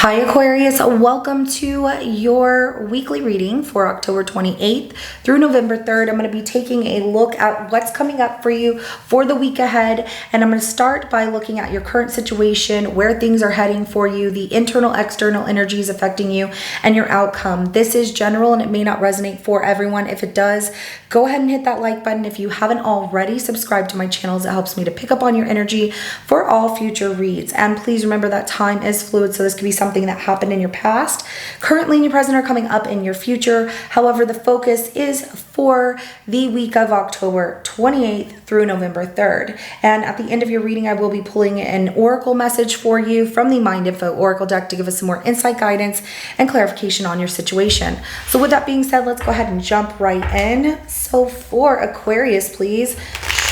Hi Aquarius, welcome to your weekly reading for October 28th through November 3rd. I'm going to be taking a look at what's coming up for you for the week ahead, and I'm going to start by looking at your current situation, where things are heading for you, the internal, external energies affecting you, and your outcome. This is general and it may not resonate for everyone. If it does, go ahead and hit that like button. If you haven't already, subscribe to my channels. It helps me to pick up on your energy for all future reads. And please remember that time is fluid, so this could be something that happened in your past, currently in your present, or coming up in your future. However, the focus is for the week of October 28th through November 3rd. And at the end of your reading, I will be pulling an oracle message for you from the Mind Info Oracle deck to give us some more insight, guidance, and clarification on your situation. So with that being said, let's go ahead and jump right in. So for Aquarius, please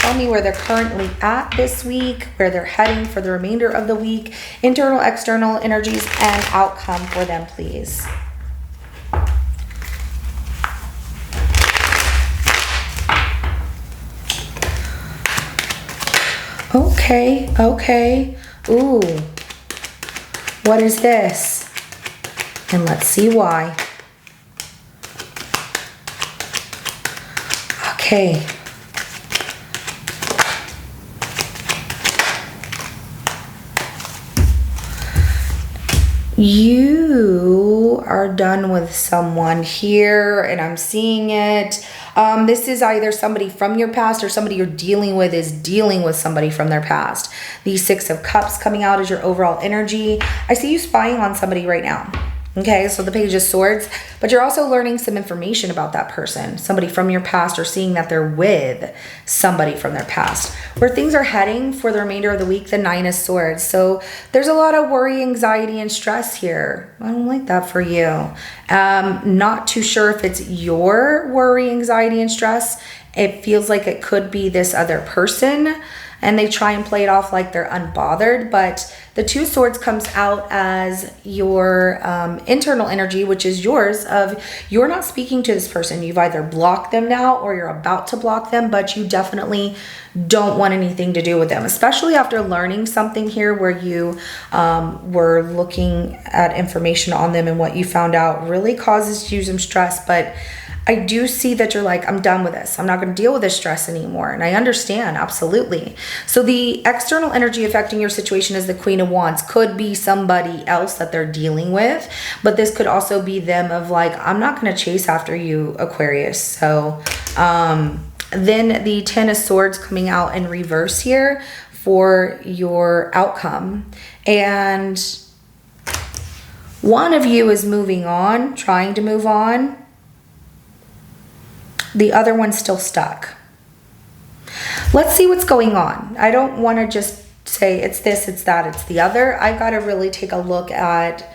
tell me where they're currently at this week, where they're heading for the remainder of the week, internal, external energies, and outcome for them, please. Okay. Ooh, what is this? And let's see why. Okay. You are done with someone here, and I'm seeing it. This is either somebody from your past or somebody you're dealing with is dealing with somebody from their past. The Six of Cups coming out as your overall energy. I see you spying on somebody right now. Okay, so the Page of Swords, but you're also learning some information about that person, somebody from your past, or seeing that they're with somebody from their past. Where things are heading for the remainder of the week, the Nine of Swords. So there's a lot of worry, anxiety, and stress here. I don't like that for you. Not too sure if it's your worry, anxiety, and stress. It feels like it could be this other person, and they try and play it off like they're unbothered, but the Two of Swords comes out as your internal energy, which is yours, of you're not speaking to this person. You've either blocked them now or you're about to block them, but you definitely don't want anything to do with them, especially after learning something here where you were looking at information on them, and what you found out really causes you some stress. But I do see that you're like, I'm done with this. I'm not going to deal with this stress anymore. And I understand, absolutely. So the external energy affecting your situation is the Queen of Wands. Could be somebody else that they're dealing with, but this could also be them of like, I'm not going to chase after you, Aquarius. So then the Ten of Swords coming out in reverse here for your outcome. And one of you is moving on, trying to move on. The other one's still stuck. Let's see what's going on. I don't want to just say it's this, it's that, it's the other. I've got to really take a look at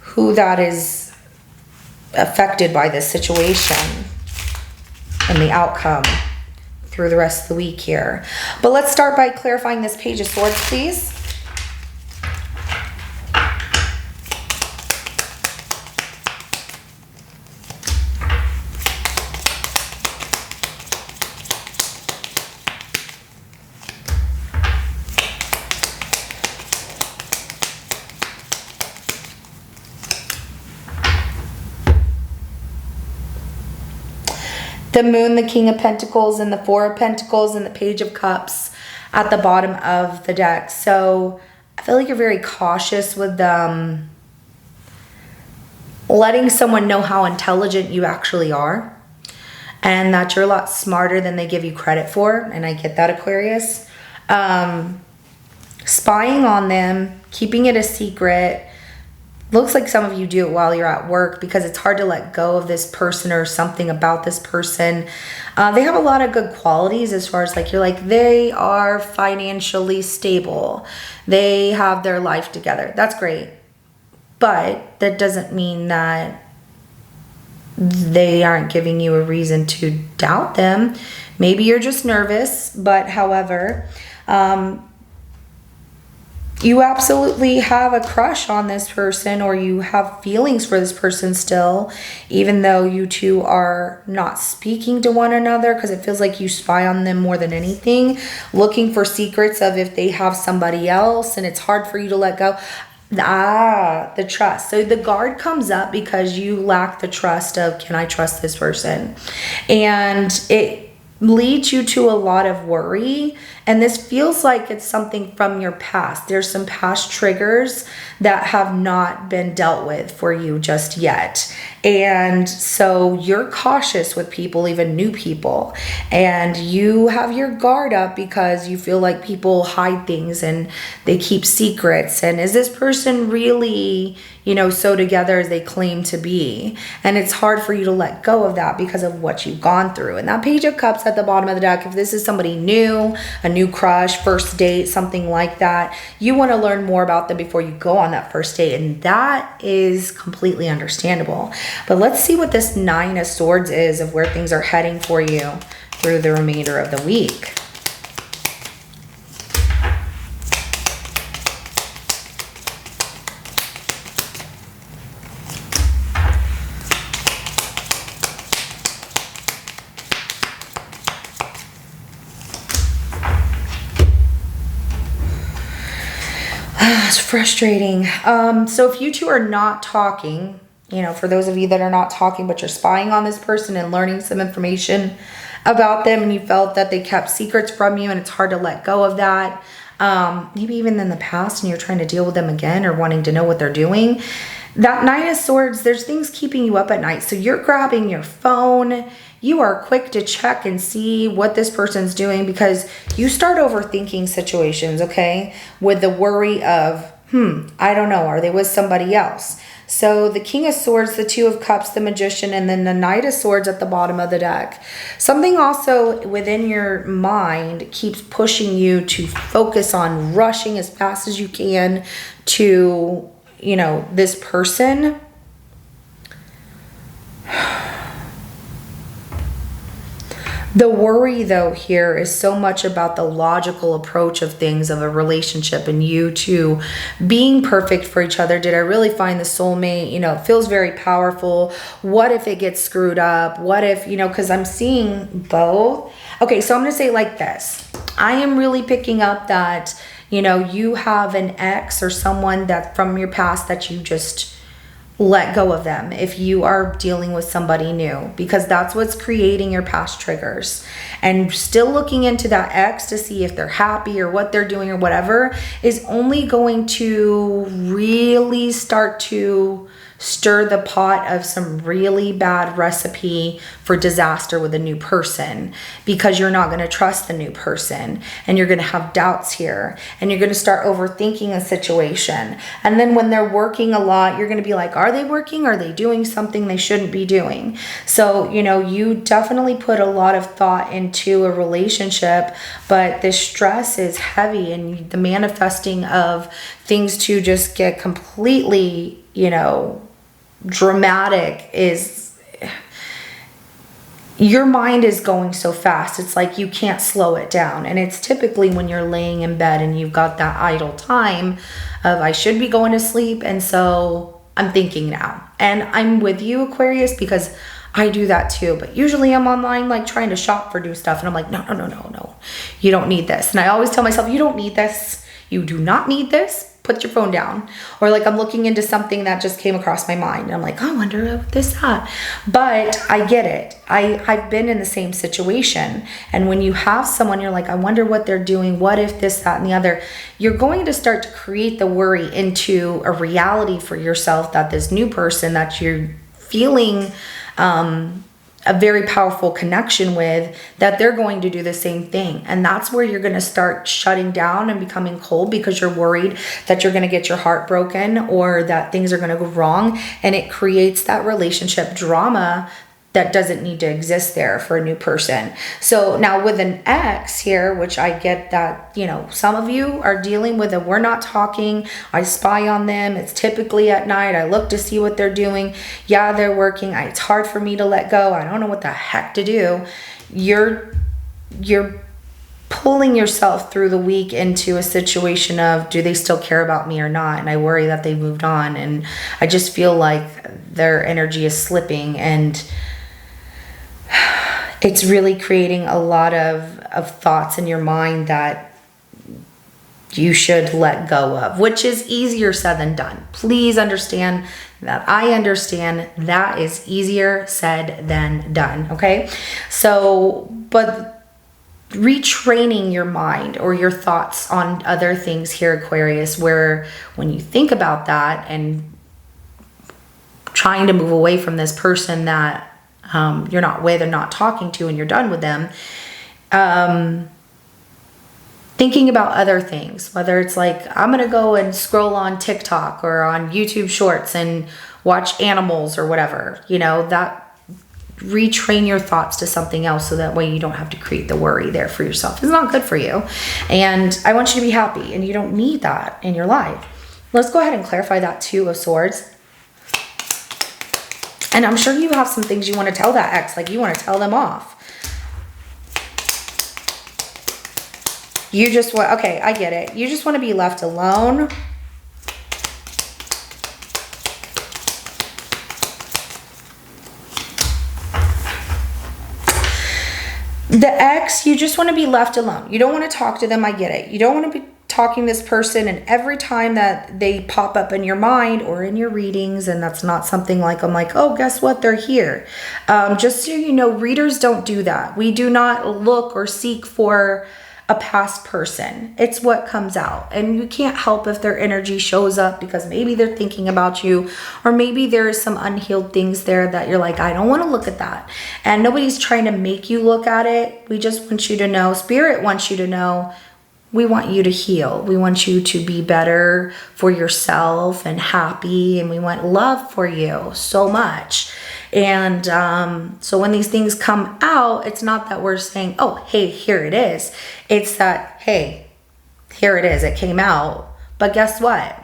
who that is affected by this situation and the outcome through the rest of the week here. But let's start by clarifying this Page of Swords, please. The Moon, the King of Pentacles, and the Four of Pentacles, and the Page of Cups at the bottom of the deck. So I feel like you're very cautious with letting someone know how intelligent you actually are, and that you're a lot smarter than they give you credit for. And I get that, Aquarius. Spying on them, keeping it a secret. Looks like some of you do it while you're at work because it's hard to let go of this person or something about this person. They have a lot of good qualities as far as like, you're like, they are financially stable. They have their life together. That's great. But that doesn't mean that they aren't giving you a reason to doubt them. Maybe you're just nervous, but however, you absolutely have a crush on this person, or you have feelings for this person still, even though you two are not speaking to one another, because it feels like you spy on them more than anything, looking for secrets of if they have somebody else, and it's hard for you to let go. The trust. So the guard comes up because you lack the trust of, can I trust this person? And it leads you to a lot of worry. And this feels like it's something from your past. There's some past triggers that have not been dealt with for you just yet. And so you're cautious with people, even new people. And you have your guard up because you feel like people hide things and they keep secrets. And is this person really, so together as they claim to be? And it's hard for you to let go of that because of what you've gone through. And that Page of Cups at the bottom of the deck, if this is somebody new, a new crush, first date, something like that, you want to learn more about them before you go on that first date. And that is completely understandable. But let's see what this Nine of Swords is, of where things are heading for you through the remainder of the week. It's frustrating. So if you two are not talking, for those of you that are not talking, but you're spying on this person and learning some information about them, and you felt that they kept secrets from you and it's hard to let go of that, maybe even in the past, and you're trying to deal with them again or wanting to know what they're doing, that Nine of Swords, there's things keeping you up at night. So you're grabbing your phone. You are quick to check and see what this person's doing because you start overthinking situations, okay? With the worry of, I don't know, are they with somebody else? So the King of Swords, the Two of Cups, the Magician, and then the Knight of Swords at the bottom of the deck. Something also within your mind keeps pushing you to focus on rushing as fast as you can to, this person. The worry, though, here is so much about the logical approach of things, of a relationship, and you two being perfect for each other. Did I really find the soulmate? It feels very powerful. What if it gets screwed up? What if, because I'm seeing both. Okay, so I'm going to say it like this. I am really picking up that, you have an ex or someone that from your past that you just let go of them if you are dealing with somebody new, because that's what's creating your past triggers. And still looking into that ex to see if they're happy or what they're doing or whatever is only going to really start to stir the pot of some really bad recipe for disaster with a new person, because you're not going to trust the new person and you're going to have doubts here and you're going to start overthinking a situation. And then when they're working a lot, you're going to be like, are they working? Are they doing something they shouldn't be doing? So, you definitely put a lot of thought into a relationship, but this stress is heavy, and the manifesting of things to just get completely, dramatic is, your mind is going so fast. It's like you can't slow it down. And it's typically when you're laying in bed and you've got that idle time of, I should be going to sleep, and so I'm thinking now. And I'm with you, Aquarius, because I do that too. But usually I'm online like trying to shop for new stuff, and I'm like, no, you don't need this. And I always tell myself, you don't need this. You do not need this. Put your phone down. Or like I'm looking into something that just came across my mind, and I'm like, oh, I wonder what this, that. But I get it. I've been in the same situation. And when you have someone, you're like, I wonder what they're doing. What if this, that, and the other? You're going to start to create the worry into a reality for yourself that this new person that you're feeling a very powerful connection with, that they're going to do the same thing. And that's where you're going to start shutting down and becoming cold, because you're worried that you're going to get your heart broken or that things are going to go wrong. And it creates that relationship drama that doesn't need to exist there for a new person. So now with an ex here, which I get that, some of you are dealing with it. We're not talking. I spy on them. It's typically at night. I look to see what they're doing. Yeah, they're working. It's hard for me to let go. I don't know what the heck to do. You're pulling yourself through the week into a situation of, do they still care about me or not? And I worry that they moved on. And I just feel like their energy is slipping, and it's really creating a lot of thoughts in your mind that you should let go of, which is easier said than done. Please understand that I understand that is easier said than done, okay? So, but retraining your mind or your thoughts on other things here, Aquarius, where when you think about that and trying to move away from this person that you're not with or not talking to and you're done with them, thinking about other things, whether it's like, I'm going to go and scroll on TikTok or on YouTube Shorts and watch animals or whatever, you know, that retrain your thoughts to something else so that way you don't have to create the worry there for yourself. It's not good for you. And I want you to be happy, and you don't need that in your life. Let's go ahead and clarify that Two of Swords. And I'm sure you have some things you want to tell that ex, like you want to tell them off. You just want, okay, I get it. You just want to be left alone. The ex, you just want to be left alone. You don't want to talk to them. I get it. You don't want to be talking to this person, and every time that they pop up in your mind or in your readings, and that's not something like I'm like, oh, guess what, they're here. Just so you know, readers don't do that. We do not look or seek for a past person. It's what comes out, and you can't help if their energy shows up, because maybe they're thinking about you, or maybe there is some unhealed things there that you're like, I don't want to look at that. And nobody's trying to make you look at it. We just want you to know, Spirit wants you to know, we want you to heal. We want you to be better for yourself and happy, and we want love for you so much. And so when these things come out, it's not that we're saying, oh, hey, here it is. It's that, hey, here it is. It came out. But guess what?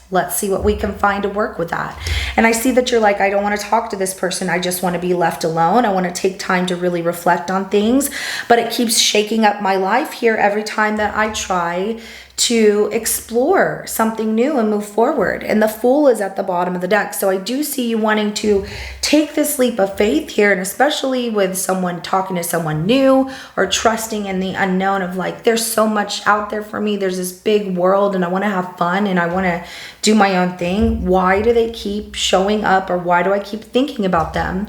Let's see what we can find to work with that. And I see that you're like, I don't want to talk to this person. I just want to be left alone. I want to take time to really reflect on things. But it keeps shaking up my life here every time that I try to explore something new and move forward. And the Fool is at the bottom of the deck. So I do see you wanting to take this leap of faith here, and especially with someone talking to someone new or trusting in the unknown of like, there's so much out there for me. There's this big world, and I want to have fun, and I want to do my own thing. Why do they keep showing up, or why do I keep thinking about them?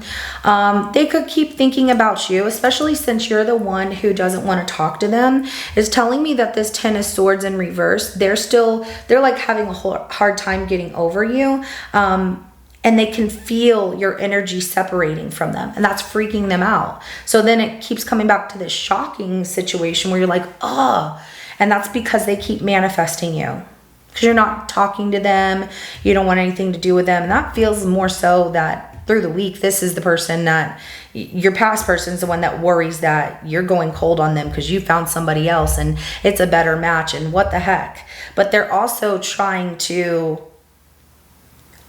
They could keep thinking about you, especially since you're the one who doesn't want to talk to them. It's telling me that this Ten of Swords in reverse, they're like having a hard time getting over you. And they can feel your energy separating from them, and that's freaking them out. So then it keeps coming back to this shocking situation where you're like, oh, and that's because they keep manifesting you, because you're not talking to them. You don't want anything to do with them. And that feels more so that through the week, this is the person that your past person is the one that worries that you're going cold on them because you found somebody else and it's a better match, and what the heck. But they're also trying to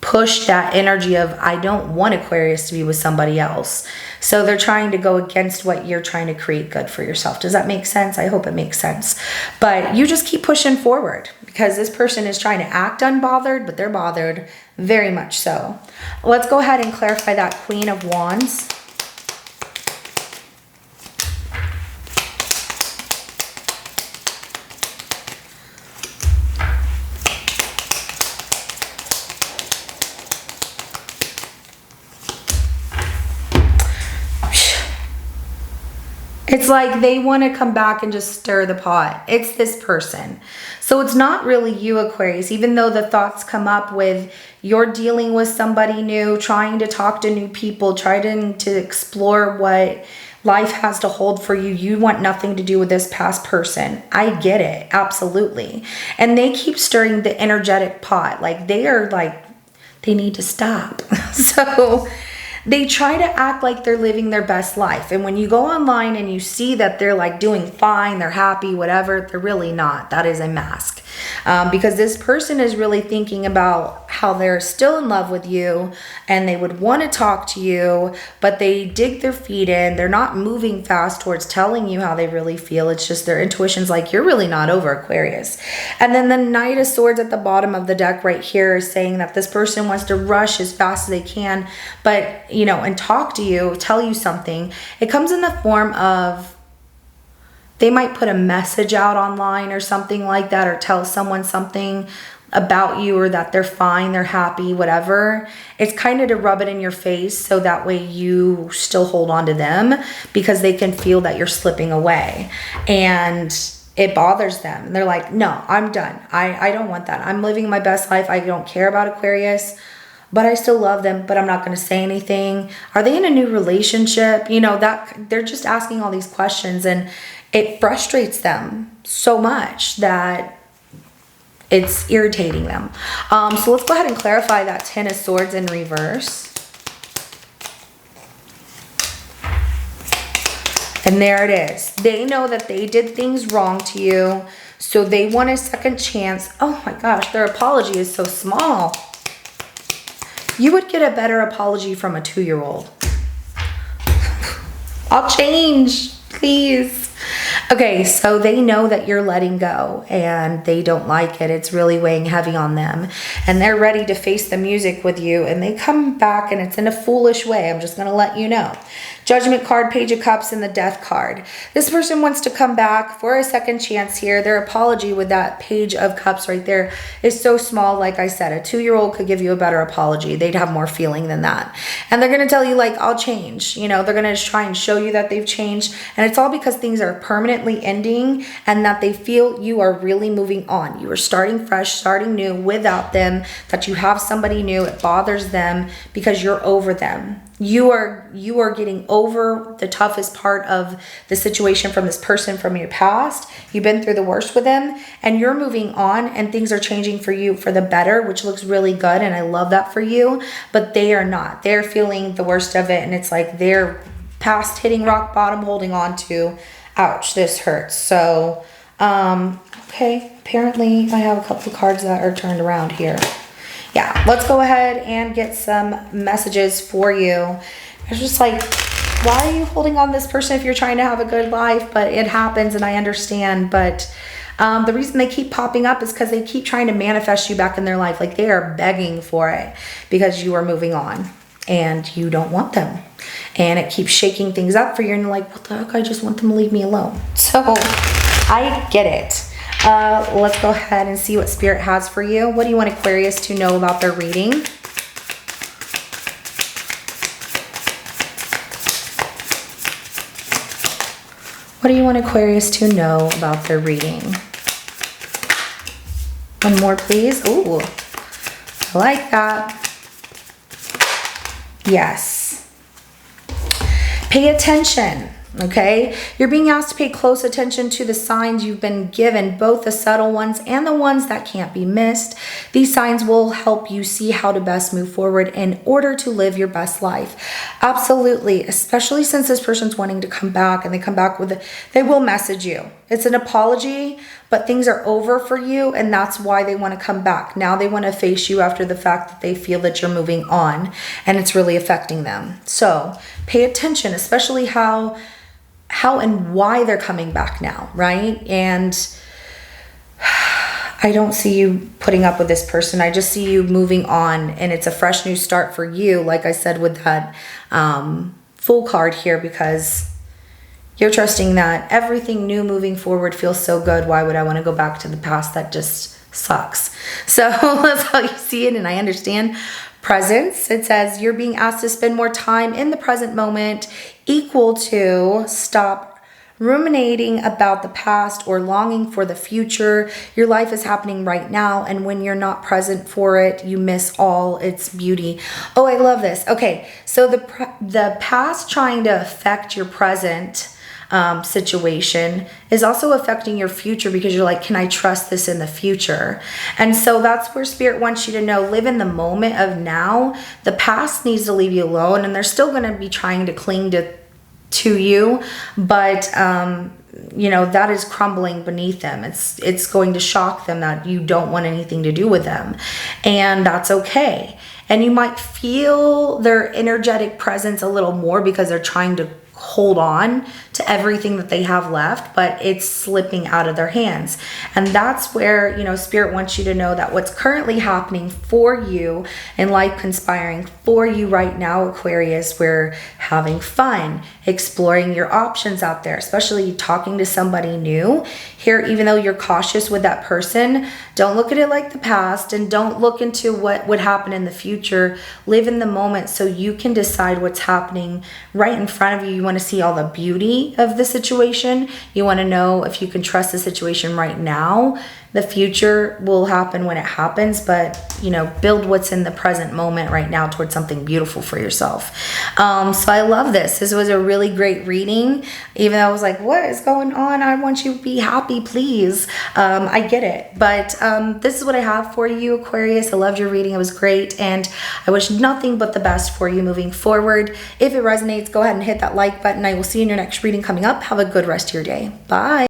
push that energy of, I don't want Aquarius to be with somebody else. So they're trying to go against what you're trying to create good for yourself. Does that make sense? I hope it makes sense. But you just keep pushing forward, because this person is trying to act unbothered, but they're bothered very much so. Let's go ahead and clarify that Queen of Wands. It's like they want to come back and just stir the pot. It's this person. So it's not really you, Aquarius, even though the thoughts come up with you're dealing with somebody new, trying to talk to new people, trying to explore what life has to hold for you. You want nothing to do with this past person. I get it. Absolutely. And they keep stirring the energetic pot. Like they are like, they need to stop. So they try to act like they're living their best life. And when you go online and you see that they're like doing fine, they're happy, whatever, they're really not. That is a mask. Because this person is really thinking about how they're still in love with you and they would want to talk to you, but they dig their feet in. They're not moving fast towards telling you how they really feel. It's just their intuition's like, you're really not over, Aquarius. And then the Knight of Swords at the bottom of the deck right here is saying that this person wants to rush as fast as they can, but, you know, and talk to you, tell you something. It comes in the form of They might put a message out online or something like that, or tell someone something about you, or that they're fine, they're happy, whatever. It's kind of to rub it in your face so that way you still hold on to them, because they can feel that you're slipping away and it bothers them. And they're like, no, I'm done. I don't want that. I'm living my best life. I don't care about Aquarius, but I still love them, but I'm not going to say anything. Are they in a new relationship? You know, that they're just asking all these questions, and it frustrates them so much that it's irritating them. So let's go ahead and clarify that Ten of Swords in reverse. And there it is. They know that they did things wrong to you, so they want a second chance. Oh my gosh, their apology is so small. You would get a better apology from a 2-year-old. I'll change, please. Okay, so they know that you're letting go and they don't like it. It's really weighing heavy on them. And they're ready to face the music with you. And they come back, and it's in a foolish way. I'm just going to let you know. Judgment card, Page of Cups, and the Death card. This person wants to come back for a second chance here. Their apology with that Page of Cups right there is so small. Like I said, a 2-year-old could give you a better apology. They'd have more feeling than that. And they're going to tell you, like, I'll change. You know, they're going to try and show you that they've changed. And it's all because things are permanently ending, and that they feel you are really moving on. You are starting fresh, starting new without them, that you have somebody new. It bothers them because you're over them. You are getting over the toughest part of the situation from this person from your past. You've been through the worst with them, and you're moving on, and things are changing for you for the better, which looks really good, and I love that for you. But they are not. They're feeling the worst of it, and it's like they're past hitting rock bottom, holding on to. Ouch, this hurts. So, okay, apparently I have a couple of cards that are turned around here. Yeah, let's go ahead and get some messages for you. It's just like, why are you holding on to this person if you're trying to have a good life? But it happens, and I understand. But the reason they keep popping up is because they keep trying to manifest you back in their life. Like, they are begging for it because you are moving on and you don't want them. And it keeps shaking things up for you, and you're like, what the heck? I just want them to leave me alone. So I get it. Let's go ahead and see what Spirit has for you. What do you want Aquarius to know about their reading? What do you want Aquarius to know about their reading? One more, please. Ooh, I like that. Yes. Pay attention, okay? You're being asked to pay close attention to the signs you've been given, both the subtle ones and the ones that can't be missed. These signs will help you see how to best move forward in order to live your best life. Absolutely, especially since this person's wanting to come back, and they come back with they will message you. It's an apology, but things are over for you, and that's why they want to come back. Now they want to face you after the fact that they feel that you're moving on, and it's really affecting them. So pay attention, especially how and why they're coming back now, right? And I don't see you putting up with this person. I just see you moving on, and it's a fresh new start for you, like I said with that Fool card here, because you're trusting that everything new moving forward feels so good. Why would I want to go back to the past? That just sucks. So that's how you see it, and I understand. Presence, it says you're being asked to spend more time in the present moment, equal to stop ruminating about the past or longing for the future. Your life is happening right now, and when you're not present for it, you miss all its beauty. Oh, I love this. Okay, so the past trying to affect your present situation is also affecting your future, because you're like, can I trust this in the future? And so that's where Spirit wants you to know, live in the moment of now. The past needs to leave you alone, and they're still going to be trying to cling to you, but you know, that is crumbling beneath them. It's going to shock them that you don't want anything to do with them, and that's okay. And you might feel their energetic presence a little more because they're trying to hold on to everything that they have left, but it's slipping out of their hands. And that's where, you know, Spirit wants you to know that what's currently happening for you and life conspiring for you right now, Aquarius, we're having fun, exploring your options out there, especially talking to somebody new. Here, even though you're cautious with that person, don't look at it like the past and don't look into what would happen in the future. Live in the moment so you can decide what's happening right in front of you. You want to see all the beauty of the situation. You want to know if you can trust the situation right now. The future will happen when it happens, but, you know, build what's in the present moment right now towards something beautiful for yourself. So I love this. This was a really great reading. Even though I was like, what is going on? I want you to be happy, please. I get it. But this is what I have for you, Aquarius. I loved your reading. It was great. And I wish nothing but the best for you moving forward. If it resonates, go ahead and hit that like button. I will see you in your next reading coming up. Have a good rest of your day. Bye.